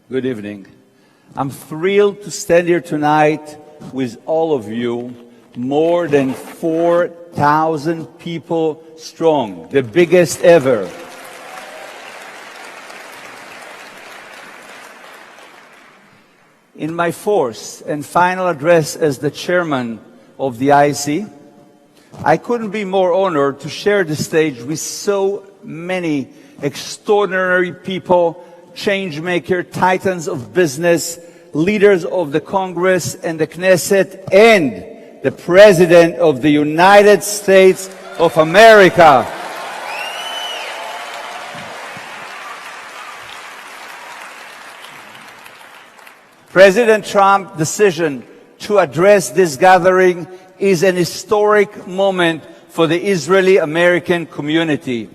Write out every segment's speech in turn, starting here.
Good evening. I'm thrilled to stand here tonight with all of you, more than 4,000 people strong, the biggest ever. In my fourth and final address as the chairman of the IAC, I couldn't be more honored to share the stage with so many extraordinary people, change-maker, titans of business, leaders of the Congress and the Knesset, and the President of the United States of America. President Trump's decision to address this gathering is an historic moment for the Israeli-American community.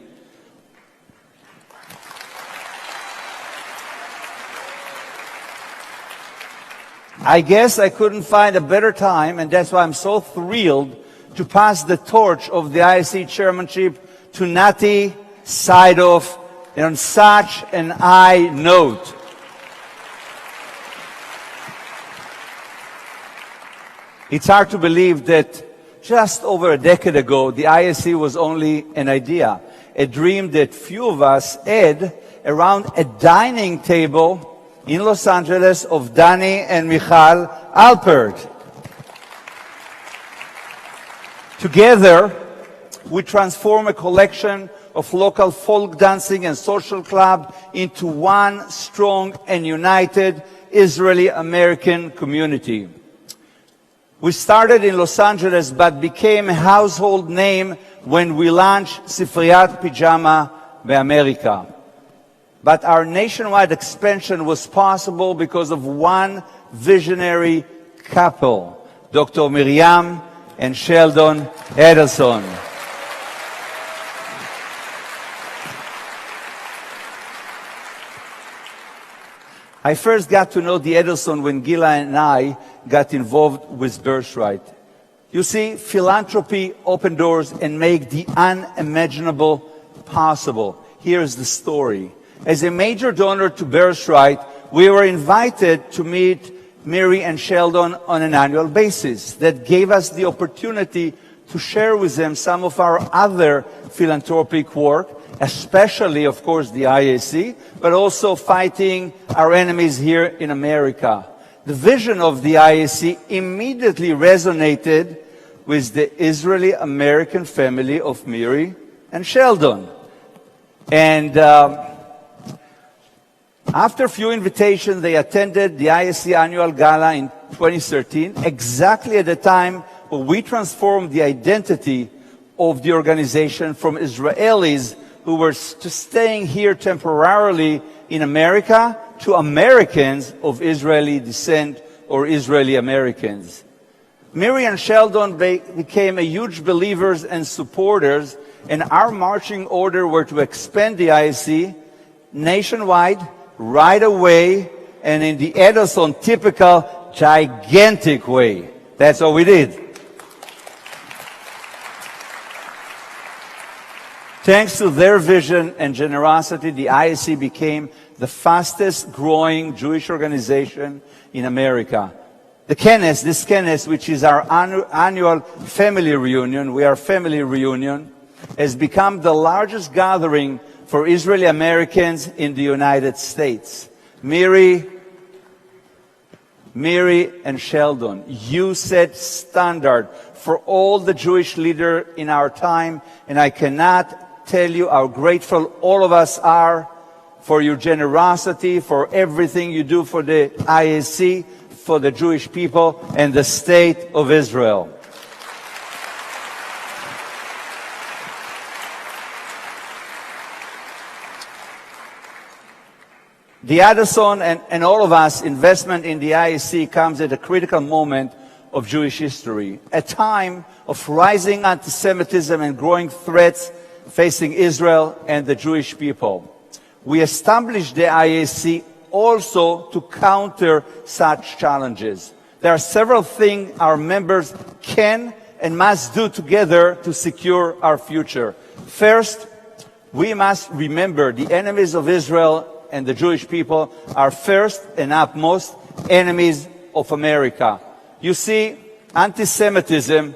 I guess I couldn't find a better time, and that's why I'm so thrilled to pass the torch of the IAC chairmanship to Nati Saidoff on such an high note. It's hard to believe that just over a decade ago, the IAC was only an idea, a dream that few of us had around a dining table in Los Angeles of Danny and Michal Alpert. Together, we transform a collection of local folk dancing and social clubs into one strong and united Israeli-American community. We started in Los Angeles but became a household name when we launched Sifriyat Pijama America. But our nationwide expansion was possible because of one visionary couple, Dr. Miriam and Sheldon Adelson. I first got to know the Adelson when Gila and I got involved with Birthright. You see, philanthropy opens doors and makes the unimaginable possible. Here's the story. As a major donor to Birthright, we were invited to meet Mary and Sheldon on an annual basis. That gave us the opportunity to share with them some of our other philanthropic work, especially, of course, the IAC, but also fighting our enemies here in America. The vision of the IAC immediately resonated with the Israeli-American family of Mary and Sheldon. And after a few invitations, they attended the IAC annual gala in 2013, exactly at the time when we transformed the identity of the organization from Israelis who were staying here temporarily in America to Americans of Israeli descent or Israeli Americans. Mary and Sheldon became a huge believers and supporters, and our marching order were to expand the IAC nationwide right away, and in the Adelson typical gigantic way. That's what we did. Thanks to their vision and generosity, the IAC became the fastest growing Jewish organization in America. This Kenes, which is our annual family reunion, we are family reunion, has become the largest gathering for Israeli Americans in the United States. Mary and Sheldon, you set standard for all the Jewish leaders in our time, and I cannot tell you how grateful all of us are for your generosity, for everything you do for the IAC, for the Jewish people, and the state of Israel. The Adelson and all of us investment in the IAC comes at a critical moment of Jewish history, a time of rising anti-Semitism and growing threats facing Israel and the Jewish people. We established the IAC also to counter such challenges. There are several things our members can and must do together to secure our future. First, We must remember the enemies of Israel and the Jewish people are first and upmost enemies of America. You see, anti-Semitism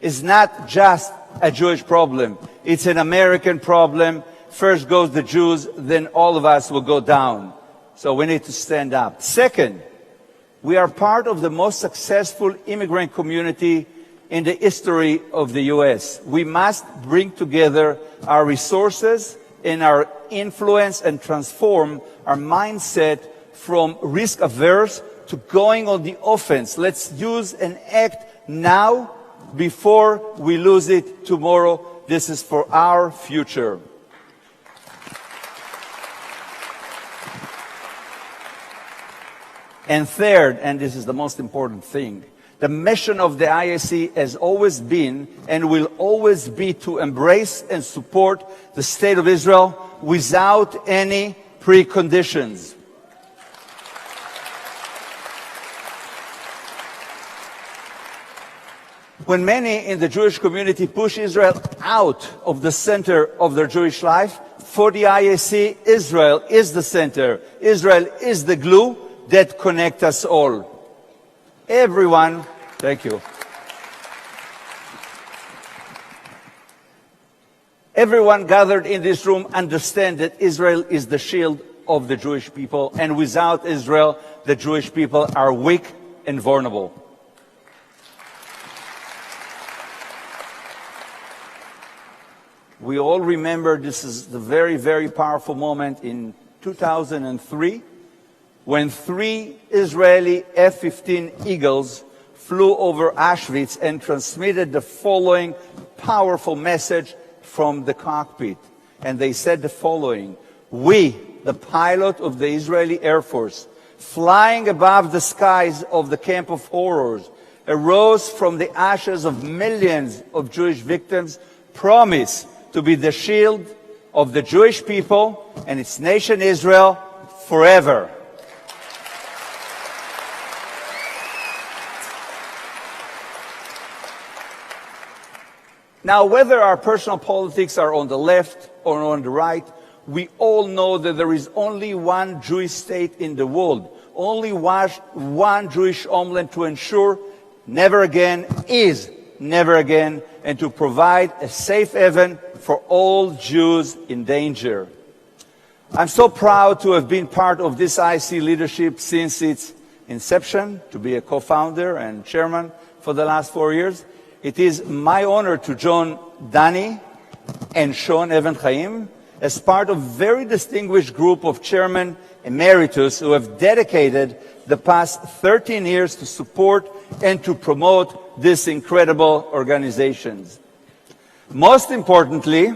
is not just a Jewish problem. It's an American problem. First goes the Jews, then all of us will go down. So we need to stand up. Second, we are part of the most successful immigrant community in the history of the U.S. We must bring together our resources and our influence and transform our mindset from risk-averse to going on the offense. Let's use and act now before we lose it tomorrow. This is for our future. And third, and this is the most important thing, the mission of the IAC has always been and will always be to embrace and support the State of Israel without any preconditions. When many in the Jewish community push Israel out of the center of their Jewish life, for the IAC, Israel is the center. Israel is the glue that connects us all. Everyone, thank you. Everyone gathered in this room understands that Israel is the shield of the Jewish people, and without Israel, the Jewish people are weak and vulnerable. We all remember this is the very, very powerful moment in 2003 when 3 Israeli F-15 Eagles flew over Auschwitz and transmitted the following powerful message from the cockpit. And they said the following: we, the pilot of the Israeli Air Force, flying above the skies of the camp of horrors, arose from the ashes of millions of Jewish victims, promise to be the shield of the Jewish people and its nation Israel forever. Now, whether our personal politics are on the left or on the right, we all know that there is only one Jewish state in the world, only one Jewish homeland to ensure never again is never again, and to provide a safe haven for all Jews in danger. I'm so proud to have been part of this IAC leadership since its inception, to be a co-founder and chairman for the last 4 years. It is my honor to join Danny and Sean Evan Chaim as part of a very distinguished group of chairmen emeritus who have dedicated the past 13 years to support and to promote these incredible organizations. Most importantly,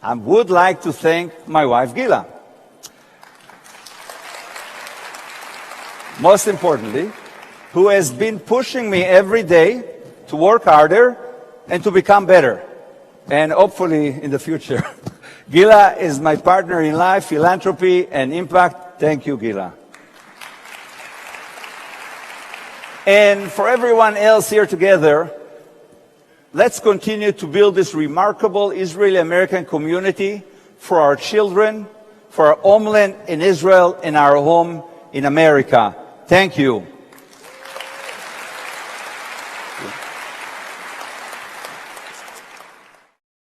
I would like to thank my wife, Gila. Most importantly, who has been pushing me every day to work harder and to become better, and hopefully in the future. Gila is my partner in life, philanthropy, and impact. Thank you, Gila. And for everyone else here together, let's continue to build this remarkable Israeli-American community for our children, for our homeland in Israel, and our home in America. Thank you.